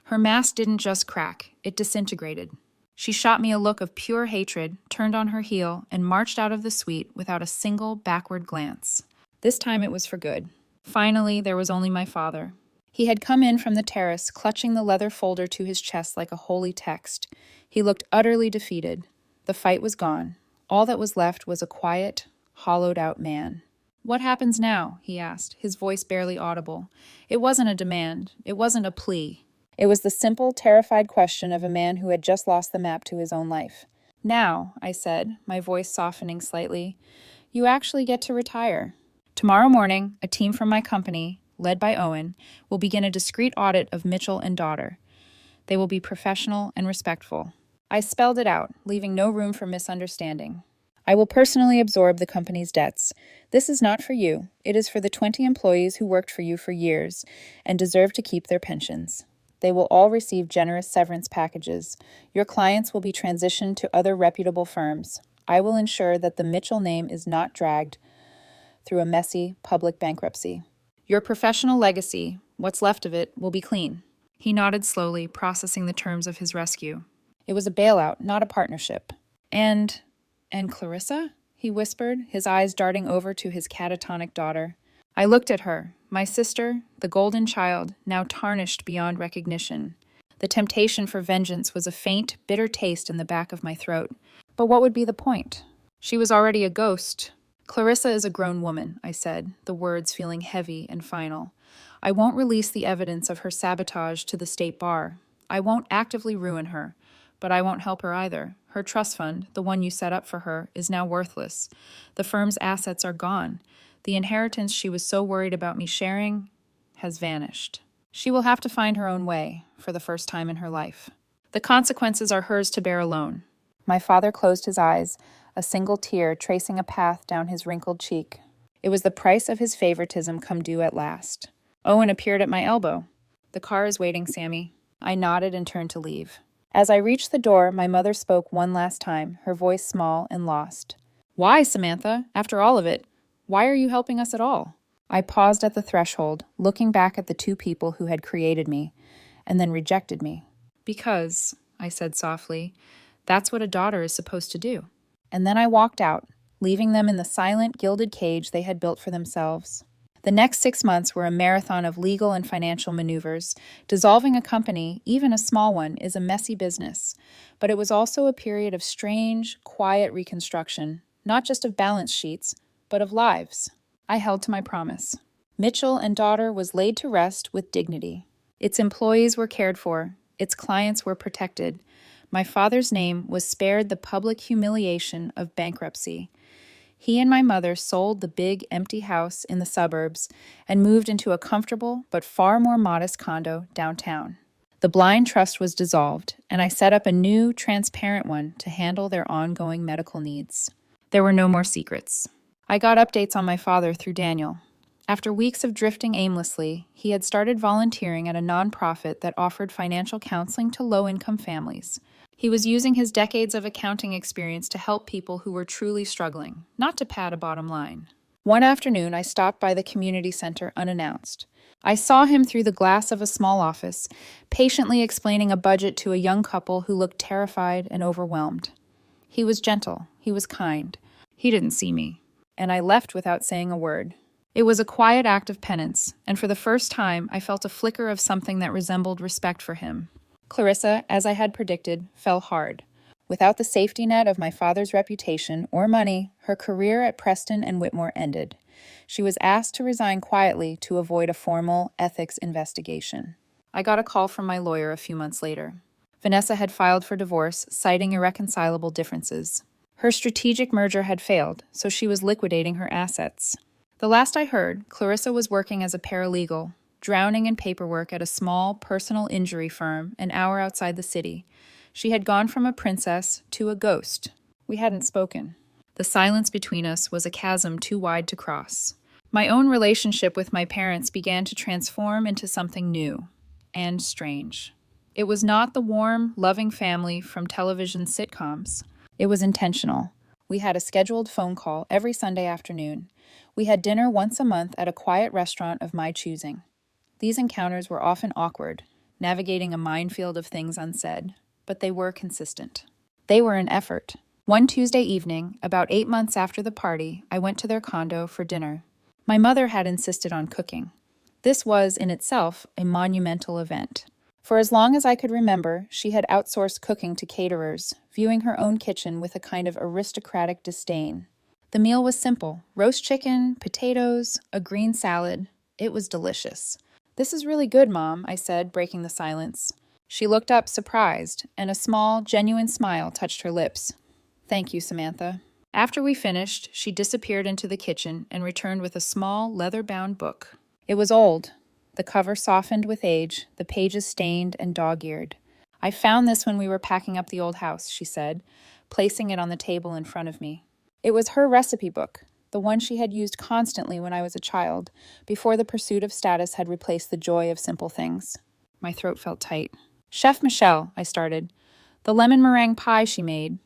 Her mask didn't just crack, it disintegrated. She shot me a look of pure hatred, turned on her heel, and marched out of the suite without a single backward glance. This time it was for good. Finally, there was only my father. He had come in from the terrace, clutching the leather folder to his chest like a holy text. He looked utterly defeated. The fight was gone. All that was left was a quiet, hollowed-out man. What happens now? He asked, his voice barely audible. It wasn't a demand. It wasn't a plea. It was the simple, terrified question of a man who had just lost the map to his own life. Now, I said, my voice softening slightly, You actually get to retire. Tomorrow morning, a team from my company, led by Owen, will begin a discreet audit of Mitchell and daughter. They will be professional and respectful. I spelled it out, leaving no room for misunderstanding. I will personally absorb the company's debts. This is not for you. It is for the 20 employees who worked for you for years and deserve to keep their pensions. They will all receive generous severance packages. Your clients will be transitioned to other reputable firms. I will ensure that the Mitchell name is not dragged through a messy public bankruptcy. Your professional legacy, what's left of it, will be clean. He nodded slowly, processing the terms of his rescue. It was a bailout, not a partnership. And Clarissa? He whispered, his eyes darting over to his catatonic daughter. I looked at her, my sister, the golden child, now tarnished beyond recognition. The temptation for vengeance was a faint, bitter taste in the back of my throat. But what would be the point? She was already a ghost. Clarissa is a grown woman, I said, the words feeling heavy and final. I won't release the evidence of her sabotage to the state bar. I won't actively ruin her, but I won't help her either. Her trust fund, the one you set up for her, is now worthless. The firm's assets are gone. The inheritance she was so worried about me sharing has vanished. She will have to find her own way, for the first time in her life. The consequences are hers to bear alone. My father closed his eyes, a single tear tracing a path down his wrinkled cheek. It was the price of his favoritism come due at last. Owen appeared at my elbow. The car is waiting, Sammy. I nodded and turned to leave. As I reached the door, my mother spoke one last time, her voice small and lost. Why, Samantha? After all of it, why are you helping us at all? I paused at the threshold, looking back at the two people who had created me, and then rejected me. Because, I said softly, that's what a daughter is supposed to do. And then I walked out, leaving them in the silent, gilded cage they had built for themselves. The next 6 months were a marathon of legal and financial maneuvers. Dissolving a company, even a small one, is a messy business. But it was also a period of strange, quiet reconstruction, not just of balance sheets, but of lives. I held to my promise. Mitchell and daughter was laid to rest with dignity. Its employees were cared for. Its clients were protected. My father's name was spared the public humiliation of bankruptcy. He and my mother sold the big, empty house in the suburbs and moved into a comfortable but far more modest condo downtown. The blind trust was dissolved, and I set up a new, transparent one to handle their ongoing medical needs. There were no more secrets. I got updates on my father through Daniel. After weeks of drifting aimlessly, he had started volunteering at a nonprofit that offered financial counseling to low-income families. He was using his decades of accounting experience to help people who were truly struggling, not to pad a bottom line. One afternoon, I stopped by the community center unannounced. I saw him through the glass of a small office, patiently explaining a budget to a young couple who looked terrified and overwhelmed. He was gentle. He was kind. He didn't see me, and I left without saying a word. It was a quiet act of penance, and for the first time, I felt a flicker of something that resembled respect for him. Clarissa, as I had predicted, fell hard. Without the safety net of my father's reputation or money, her career at Preston and Whitmore ended. She was asked to resign quietly to avoid a formal ethics investigation. I got a call from my lawyer a few months later. Vanessa had filed for divorce, citing irreconcilable differences. Her strategic merger had failed, so she was liquidating her assets. The last I heard, Clarissa was working as a paralegal, drowning in paperwork at a small personal injury firm an hour outside the city. She had gone from a princess to a ghost. We hadn't spoken. The silence between us was a chasm too wide to cross. My own relationship with my parents began to transform into something new and strange. It was not the warm, loving family from television sitcoms. It was intentional. We had a scheduled phone call every Sunday afternoon. We had dinner once a month at a quiet restaurant of my choosing. These encounters were often awkward, navigating a minefield of things unsaid, but they were consistent. They were an effort. One Tuesday evening, about 8 months after the party, I went to their condo for dinner. My mother had insisted on cooking. This was, in itself, a monumental event. For as long as I could remember, she had outsourced cooking to caterers, viewing her own kitchen with a kind of aristocratic disdain. The meal was simple: roast chicken, potatoes, a green salad. It was delicious. "This is really good, Mom," I said, breaking the silence. She looked up, surprised, and a small, genuine smile touched her lips. "Thank you, Samantha." After we finished, she disappeared into the kitchen and returned with a small, leather-bound book. It was old, the cover softened with age, the pages stained and dog-eared. "I found this when we were packing up the old house," she said, placing it on the table in front of me. It was her recipe book, the one she had used constantly when I was a child, before the pursuit of status had replaced the joy of simple things. My throat felt tight. "Chef Michelle," I started. "The lemon meringue pie she made."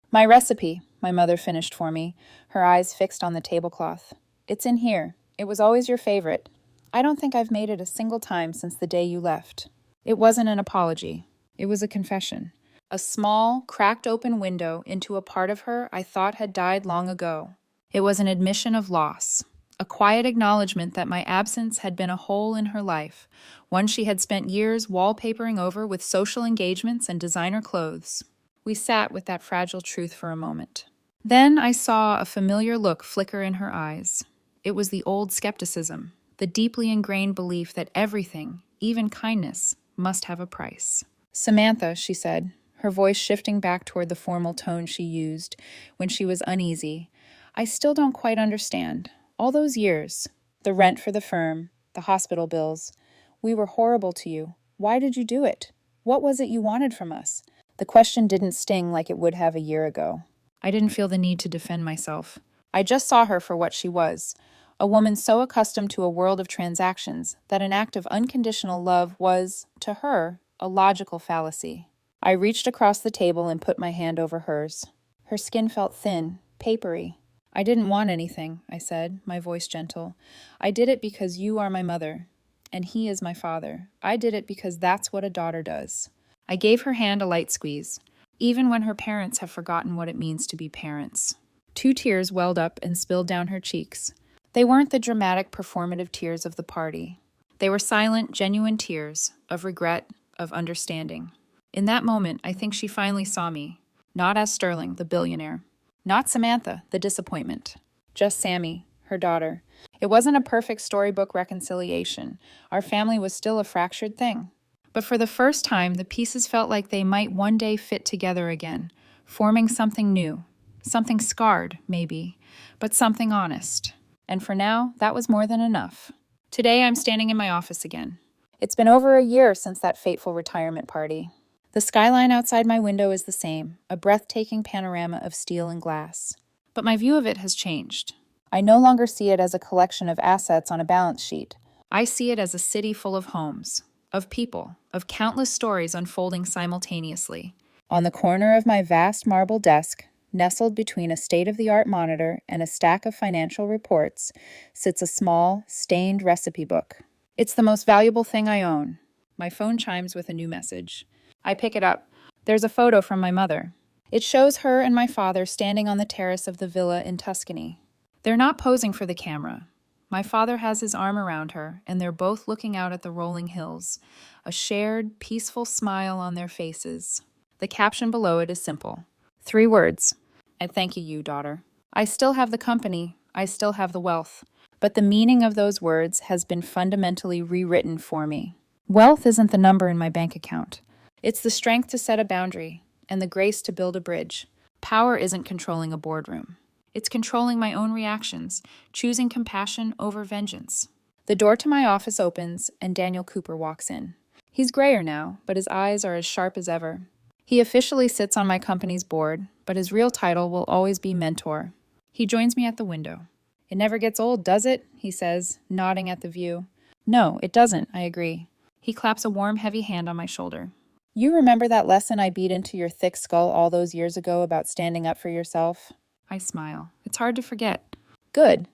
"My recipe," my mother finished for me, her eyes fixed on the tablecloth. "It's in here. It was always your favorite. I don't think I've made it a single time since the day you left." It wasn't an apology. It was a confession. A small, cracked open window into a part of her I thought had died long ago. It was an admission of loss, a quiet acknowledgement that my absence had been a hole in her life, one she had spent years wallpapering over with social engagements and designer clothes. We sat with that fragile truth for a moment. Then I saw a familiar look flicker in her eyes. It was the old skepticism, the deeply ingrained belief that everything, even kindness, must have a price. "Samantha," she said, her voice shifting back toward the formal tone she used when she was uneasy, "I still don't quite understand. All those years, the rent for the firm, the hospital bills, we were horrible to you. Why did you do it? What was it you wanted from us?" The question didn't sting like it would have a year ago. I didn't feel the need to defend myself. I just saw her for what she was, a woman so accustomed to a world of transactions that an act of unconditional love was, to her, a logical fallacy. I reached across the table and put my hand over hers. Her skin felt thin, papery. "I didn't want anything," I said, my voice gentle. "I did it because you are my mother, and he is my father. I did it because that's what a daughter does." I gave her hand a light squeeze, even when her parents have forgotten what it means to be parents. 2 tears welled up and spilled down her cheeks. They weren't the dramatic, performative tears of the party. They were silent, genuine tears of regret, of understanding. In that moment, I think she finally saw me, not as Sterling, the billionaire, not Samantha, the disappointment, just Sammy, her daughter. It wasn't a perfect storybook reconciliation. Our family was still a fractured thing. But for the first time, the pieces felt like they might one day fit together again, forming something new, something scarred, maybe, but something honest. And for now, that was more than enough. Today, I'm standing in my office again. It's been over a year since that fateful retirement party. The skyline outside my window is the same, a breathtaking panorama of steel and glass. But my view of it has changed. I no longer see it as a collection of assets on a balance sheet. I see it as a city full of homes, of people, of countless stories unfolding simultaneously. On the corner of my vast marble desk, nestled between a state-of-the-art monitor and a stack of financial reports, sits a small, stained recipe book. It's the most valuable thing I own. My phone chimes with a new message. I pick it up. There's a photo from my mother. It shows her and my father standing on the terrace of the villa in Tuscany. They're not posing for the camera. My father has his arm around her, and they're both looking out at the rolling hills, a shared, peaceful smile on their faces. The caption below it is simple. 3 words. "I thank you, daughter." I still have the company. I still have the wealth. But the meaning of those words has been fundamentally rewritten for me. Wealth isn't the number in my bank account. It's the strength to set a boundary and the grace to build a bridge. Power isn't controlling a boardroom. It's controlling my own reactions, choosing compassion over vengeance. The door to my office opens, and Daniel Cooper walks in. He's grayer now, but his eyes are as sharp as ever. He officially sits on my company's board, but his real title will always be mentor. He joins me at the window. "It never gets old, does it?" he says, nodding at the view. "No, it doesn't," I agree. He claps a warm, heavy hand on my shoulder. "You remember that lesson I beat into your thick skull all those years ago about standing up for yourself?" I smile. It's hard to forget. "Good."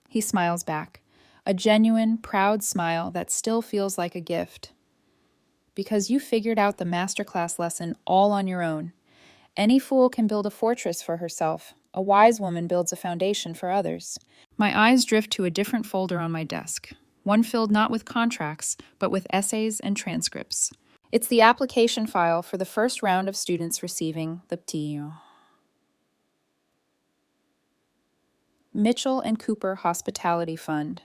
He smiles back, a genuine, proud smile that still feels like a gift. "Because you figured out the masterclass lesson all on your own. Any fool can build a fortress for herself. A wise woman builds a foundation for others." My eyes drift to a different folder on my desk, one filled not with contracts, but with essays and transcripts. It's the application file for the first round of students receiving the PTO. Mitchell and Cooper Hospitality Fund.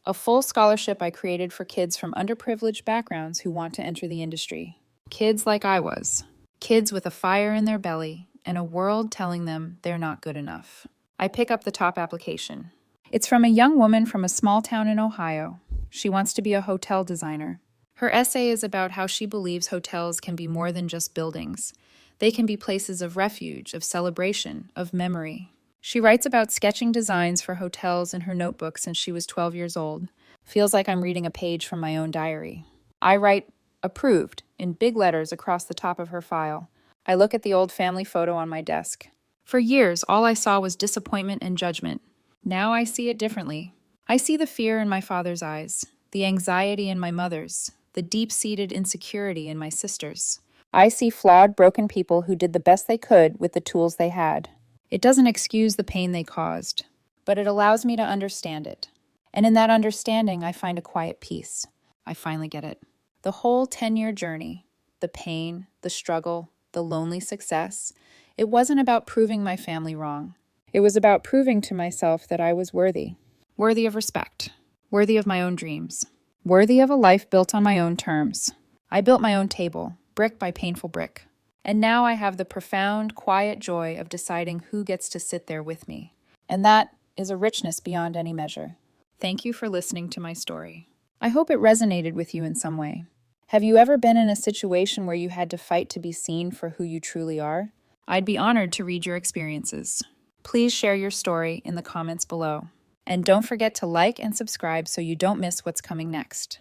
A full scholarship I created for kids from underprivileged backgrounds who want to enter the industry. Kids like I was. Kids with a fire in their belly and a world telling them they're not good enough. I pick up the top application. It's from a young woman from a small town in Ohio. She wants to be a hotel designer. Her essay is about how she believes hotels can be more than just buildings. They can be places of refuge, of celebration, of memory. She writes about sketching designs for hotels in her notebook since she was 12 years old. Feels like I'm reading a page from my own diary. I write approved in big letters across the top of her file. I look at the old family photo on my desk. For years, all I saw was disappointment and judgment. Now I see it differently. I see the fear in my father's eyes, the anxiety in my mother's, the deep-seated insecurity in my sister's. I see flawed, broken people who did the best they could with the tools they had. It doesn't excuse the pain they caused, but it allows me to understand it. And in that understanding, I find a quiet peace. I finally get it. The whole 10-year journey, the pain, the struggle, the lonely success, it wasn't about proving my family wrong. It was about proving to myself that I was worthy. Worthy of respect. Worthy of my own dreams. Worthy of a life built on my own terms. I built my own table, brick by painful brick. And now I have the profound, quiet joy of deciding who gets to sit there with me. And that is a richness beyond any measure. Thank you for listening to my story. I hope it resonated with you in some way. Have you ever been in a situation where you had to fight to be seen for who you truly are? I'd be honored to read your experiences. Please share your story in the comments below. And don't forget to like and subscribe so you don't miss what's coming next.